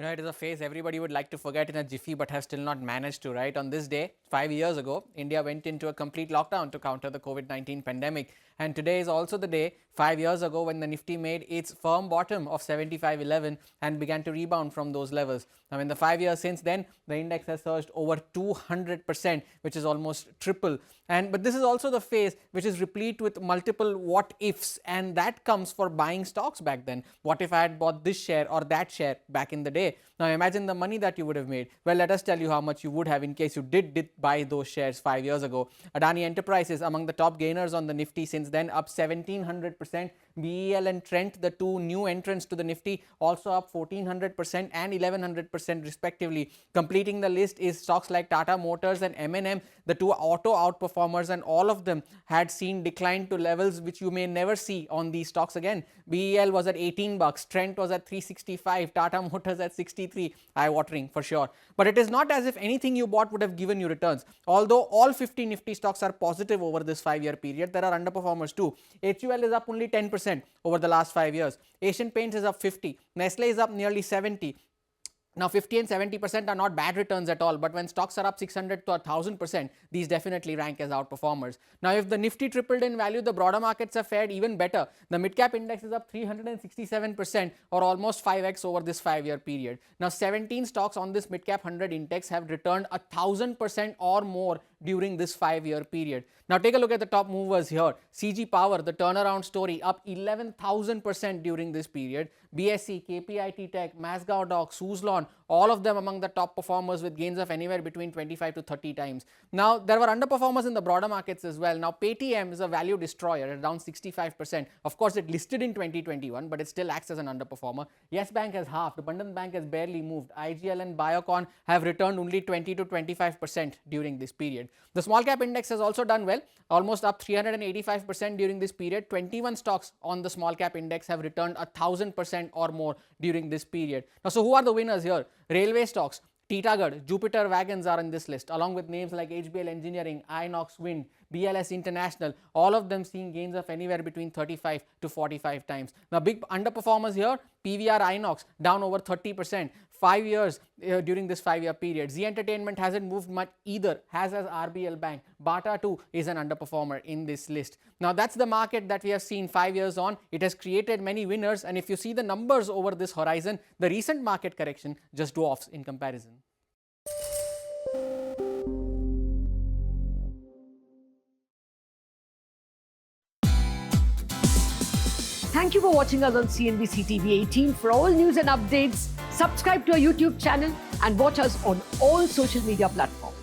It is a phase everybody would like to forget in a jiffy but have still not managed to, right? On this day, 5 years ago, India went into a complete lockdown to counter the COVID-19 pandemic. And today is also the day, 5 years ago, when the Nifty made its firm bottom of 75.11 and began to rebound from those levels. Now, in the 5 years since then, the index has surged over 200%, which is almost triple. But this is also the phase which is replete with multiple what ifs, and that comes for buying stocks back then. What if I had bought this share or that share back in the day? Now imagine the money that you would have made. Well, let us tell you how much you would have in case you did buy those shares 5 years ago. Adani Enterprises among the top gainers on the Nifty since then, up 1700%. BEL and Trent, the two new entrants to the Nifty, also up 1400% and 1100% respectively. Completing the list is stocks like Tata Motors and M&M, the two auto outperformers, and all of them had seen decline to levels which you may never see on these stocks again. BEL was at 18 bucks, Trent was at 365, Tata Motors at 63, eye-watering for sure. But it is not as if anything you bought would have given you returns. Although all 50 Nifty stocks are positive over this 5-year period, there are underperformers too. HUL is up only 10% over the last 5 years. Asian Paints is up 50, Nestle is up nearly 70. Now 50 and 70% are not bad returns at all, but when stocks are up 600 to 1000%, these definitely rank as outperformers. Now if the Nifty tripled in value, the broader markets have fared even better. The mid-cap index is up 367% or almost 5x over this 5-year period. Now 17 stocks on this mid-cap 100 index have returned 1000% or more during this 5-year period. Now take a look at the top movers here. CG Power, the turnaround story, up 11,000% during this period. BSE, KPIT Tech, Masgao Dock, Suzlon, all of them among the top performers with gains of anywhere between 25 to 30 times. Now there were underperformers in the broader markets as well. Now Paytm is a value destroyer at around 65%. Of course it listed in 2021, but it still acts as an underperformer. Yes Bank has halved, Bandhan Bank has barely moved. IGL and Biocon have returned only 20 to 25% during this period. The small cap index has also done well, almost up 385% during this period. 21 stocks on the small cap index have returned 1000% or more during this period. Now, so who are the winners here? Railway stocks, Titagarh, Jupiter Wagons are in this list, along with names like HBL Engineering, Inox Wind, BLS International, all of them seeing gains of anywhere between 35 to 45 times. Now, big underperformers here, PVR Inox down over 30%, 5 years during this 5-year period. Z Entertainment hasn't moved much either, as RBL Bank. Bata too is an underperformer in this list. Now, that's the market that we have seen 5 years on. It has created many winners, and if you see the numbers over this horizon, the recent market correction just dwarfs in comparison. Thank you for watching us on CNBC TV18. For all news and updates, subscribe to our YouTube channel and watch us on all social media platforms.